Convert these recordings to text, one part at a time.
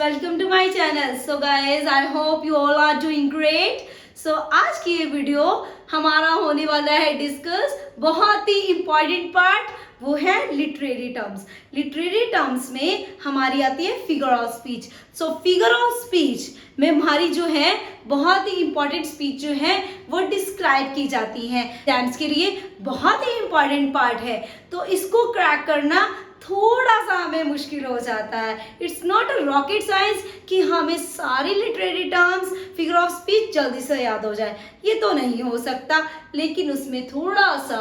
welcome to my channel. So guys, I hope you all are doing great. So आज की ये video हमारा होने वाला है डिस्कस बहुत ही इम्पॉर्टेंट पार्ट, वो है लिटरेरी टर्म्स. लिटरेरी टर्म्स में हमारी आती है figure of speech. So figure of speech में हमारी जो है बहुत ही इम्पॉर्टेंट स्पीच जो है वो डिस्क्राइब की जाती है. एग्जाम्स के लिए बहुत ही इम्पॉर्टेंट पार्ट है, तो इसको क्रैक करना थोड़ा सा हमें मुश्किल हो जाता है. It's not a rocket science कि हमें सारी literary terms figure of speech जल्दी से याद हो जाए, ये तो नहीं हो सकता. लेकिन उसमें थोड़ा सा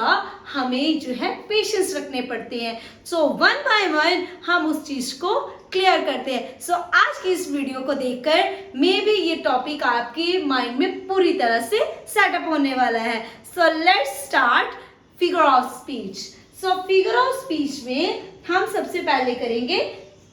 हमें जो है पेशेंस रखने पड़ते हैं. सो वन बाय वन हम उस चीज को क्लियर करते हैं. सो आज की इस वीडियो को देखकर मे बी ये टॉपिक आपकी माइंड में पूरी तरह से सेटअप होने वाला है. So let's start figure of speech. So figure of speech में हम सबसे पहले करेंगे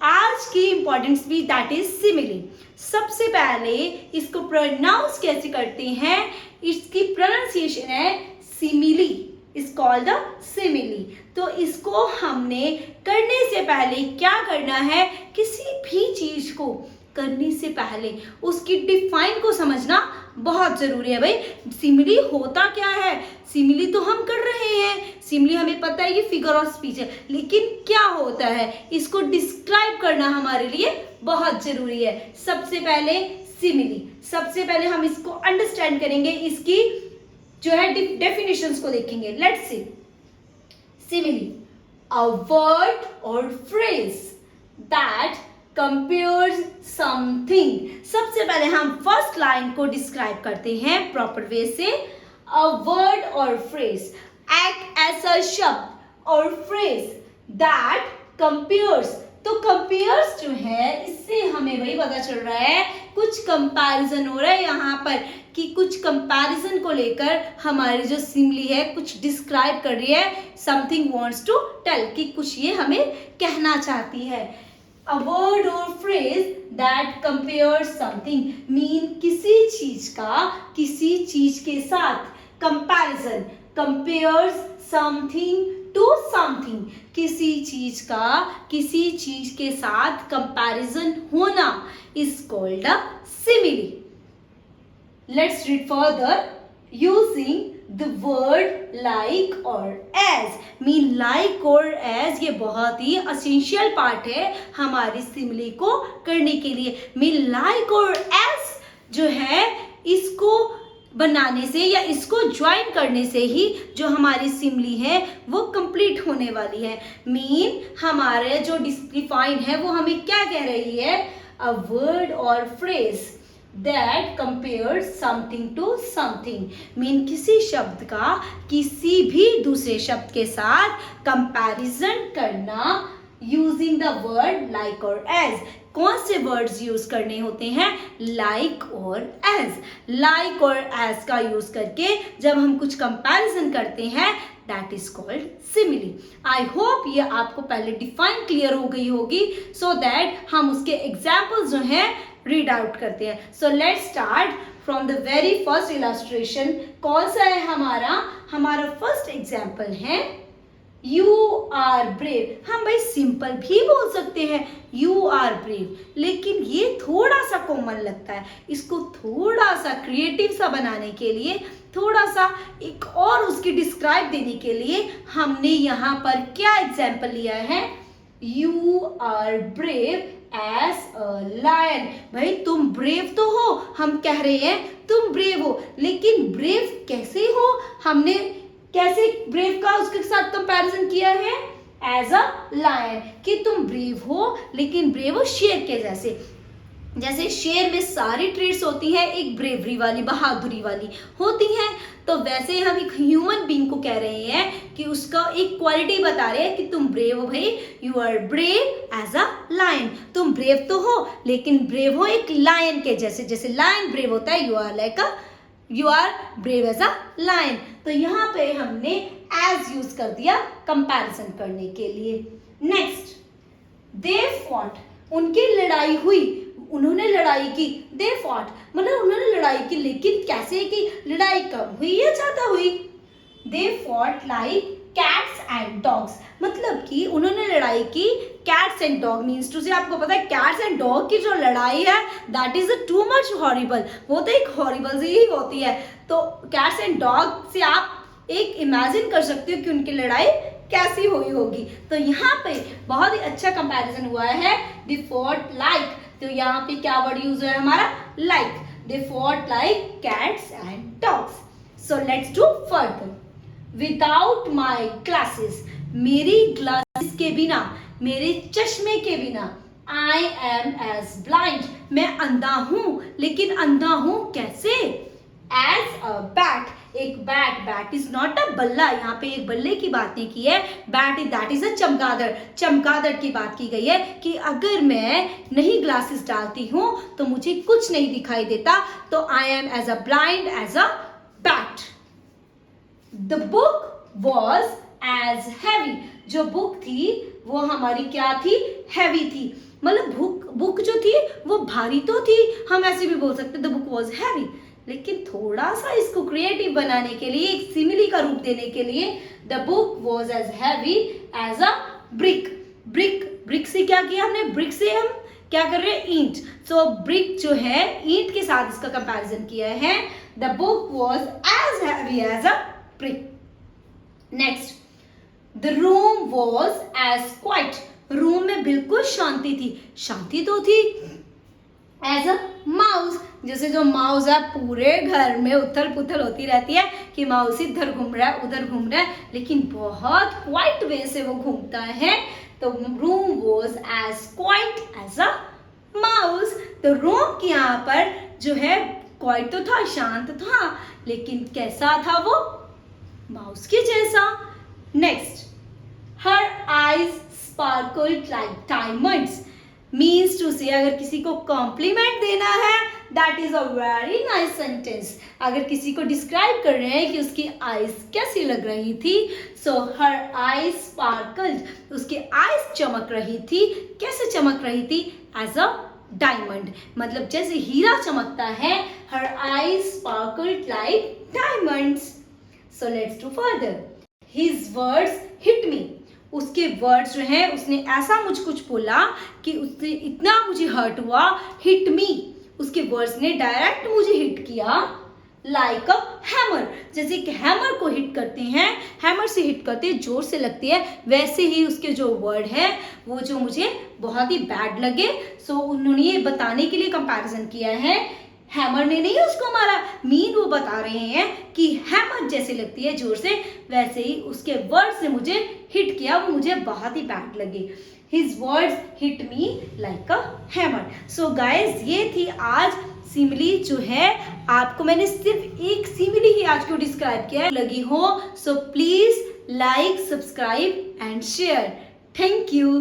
आज की important speech, that is simile. सबसे पहले इसको प्रोनाउंस कैसे करते हैं, इसकी प्रोनाउंसिएशन है simile. Is called the simile. तो इसको हमने करने से पहले क्या करना है, किसी भी चीज को करने से पहले उसकी डिफाइन को समझना बहुत जरूरी है. भाई सिमिली होता क्या है, सिमिली तो हम कर रहे हैं, सिमिली हमें पता है ये फिगर ऑफ स्पीच है, लेकिन क्या होता है इसको डिस्क्राइब करना हमारे लिए बहुत जरूरी है. सबसे पहले सिमिली, सबसे पहले हम इसको अंडरस्टैंड करेंगे, इसकी जो है डेफिनेशंस को देखेंगे. Let's see. Simile, a word और फ्रेज दैट कंपेयर्स समथिंग. सबसे पहले हम फर्स्ट लाइन को डिस्क्राइब करते हैं प्रॉपर वे से. अ वर्ड और फ्रेज, एक ऐसा शब्द और फ्रेज दैट कंपेयर्स. तो कंपेयर्स जो है इससे हमें वही पता चल रहा है कुछ कंपैरिजन हो रहा है यहाँ पर, कि कुछ कंपैरिजन को लेकर हमारी जो सिमिली है कुछ डिस्क्राइब कर रही है. समथिंग वांट्स टू टेल, कि कुछ ये हमें कहना चाहती है. A word or phrase that compares something mean किसी चीज का किसी चीज के साथ comparison. Compares something to something. किसी चीज का किसी चीज के साथ comparison होना is called a simile. Let's read further. Using the word like or as. Mean like और as ये बहुत ही असेंशियल पार्ट है हमारी सिमिली को करने के लिए. मीन like और as जो है इसको बनाने से या इसको ज्वाइन करने से ही जो हमारी सिमिली है वो कंप्लीट होने वाली है. मीन हमारे जो डिफाइन है वो हमें क्या कह रही है, अ वर्ड और phrase that compares something to something. Mean किसी शब्द का किसी भी दूसरे शब्द के साथ कंपैरिजन करना using the word like or as. कौन से वर्ड्स यूज करने होते हैं, like और as. like और as का यूज करके जब हम कुछ कंपैरिजन करते हैं that is called simile. I hope ये आपको पहले डिफाइन क्लियर हो गई होगी, सो दैट हम उसके एग्जाम्पल्स जो हैं रीड आउट करते हैं. So let's start from the very first illustration. कौन सा है हमारा फर्स्ट एग्जाम्पल है यू आर ब्रेव. हम भाई सिंपल भी बोल सकते हैं यू आर ब्रेव, लेकिन ये थोड़ा सा कॉमन लगता है. इसको थोड़ा सा क्रिएटिव सा बनाने के लिए, थोड़ा सा एक और उसकी डिस्क्राइब देने के लिए हमने यहाँ पर क्या एग्जाम्पल लिया है, you are brave as a lion. भाई तुम ब्रेव तो हो, हम कह रहे हैं तुम ब्रेव हो, लेकिन ब्रेव कैसे हो, हमने कैसे ब्रेव का उसके साथ कंपैरिजन किया है, एज अ लायन, कि तुम ब्रेव हो लेकिन ब्रेव हो शेर के जैसे. जैसे शेर में सारी ट्रेड्स होती हैं, एक ब्रेवरी वाली बहादुरी वाली होती हैं, तो वैसे हम एक ह्यूमन बीइंग को कह रहे हैं कि उसका एक क्वालिटी बता रहे हैं कि तुम ब्रेव हो. भाई you are brave as a lion. तुम ब्रेव तो हो लेकिन ब्रेव हो एक लायन के जैसे. जैसे लायन ब्रेव होता है, you are brave as a lion. तो यहाँ पे हमने एज यूज कर दिया कंपैरिजन करने के लिए. Next, they fought. उनकी लड़ाई हुई, उन्होंने लड़ाई की. दे फॉट मतलब उन्होंने लड़ाई की, लेकिन कैसे की, लड़ाई कब हुई या ज्यादा हुई. They fought like cats and dogs. मतलब कि उन्होंने लड़ाई की cats and dog means to say आपको पता है कैट्स एंड डॉग की जो लड़ाई है that is too much horrible, वो तो एक हॉरिबल सी ही होती है। तो कैट्स एंड डॉग से आप एक इमेजिन कर सकते हो कि उनकी लड़ाई कैसी हुई होगी। तो यहाँ पे बहुत ही अच्छा कंपैरिजन हुआ है, दे फॉट लाइक, तो यहाँ पे क्या वर्ड यूज है हमारा like, they fought like cats and dogs. So let's do further. Without my glasses, मेरी ग्लासेस के बिना, मेरे चश्मे के बिना, आई एम एज ब्लाइंड, मैं अंधा हूं, लेकिन अंधा हूं कैसे? एज अ बैट, एक bat, bat is not a बल्ला, यहाँ पे एक बल्ले की बात नहीं की है, बैट दैट इज अ चमगादड़, चमगादड़ की बात की गई है कि अगर मैं नहीं ग्लासेस डालती हूं तो मुझे कुछ नहीं दिखाई देता, तो I am as a blind as a bat. The book was as heavy, जो बुक थी वो हमारी क्या थी? हैवी थी, मतलब बुक जो थी वो भारी तो थी, हम ऐसे भी बोल सकते द बुक वॉज हैवी, लेकिन थोड़ा सा इसको क्रिएटिव बनाने के लिए, एक सिमिली का रूप देने के लिए, the book was as heavy as a brick. Brick से क्या किया हमने? ब्रिक से हम क्या कर रहे हैं? ईंट। सो ब्रिक जो है ईंट के साथ इसका कंपैरिजन किया है। The book was as heavy as a brick. Next, the room was as quiet. Room में बिल्कुल शांति थी, शांति तो थी। As a mouse, जैसे जो माउस है पूरे घर में उथल पुथल होती रहती है कि माउस इधर घूम रहा है उधर घूम रहा है, लेकिन बहुत क्वाइट वे से वो घूमता है। तो room was as quiet as a mouse. तो रूम की यहाँ पर जो है क्वाइट तो था, शांत था, लेकिन कैसा था वो? माउस के जैसा। Next, her eyes sparkled like diamonds, means to say अगर किसी को कॉम्प्लीमेंट देना है that is a very nice sentence. अगर किसी को डिस्क्राइब कर रहे हैं कि उसकी आईज कैसी लग रही थी, सो हर आईज स्पार्कल्ड, उसकी आईज चमक रही थी। कैसे चमक रही थी? एज अ डायमंड, मतलब जैसे हीरा चमकता है, हर eyes sparkled like diamonds. So let's do further. His words hit me. उसके वर्ड्स जो है उसने ऐसा मुझ कुछ बोला कि उसने इतना मुझे हर्ट हुआ। हिट मी, उसके वर्ड्स ने डायरेक्ट मुझे हिट किया। लाइक अ हैमर, जैसे कि हैमर को हिट करते हैं, हैमर से हिट करते हैं, जोर से लगती है, वैसे ही उसके जो वर्ड है वो जो मुझे बहुत ही बैड लगे। सो उन्होंने ये बताने के लिए कंपैरिजन किया है, हैमर ने नहीं उसको मारा, मीन वो बता रहे हैं कि हैमर जैसे लगती है जोर से, वैसे ही उसके वर्ड से मुझे हिट किया, वो मुझे बहुत ही बैड लगे। His words hit me like a hammer. So guys, ये थी आज सिमिली जो है, आपको मैंने सिर्फ एक सिमिली ही आज को डिस्क्राइब किया है, लगी हो so please like, subscribe and share. Thank you.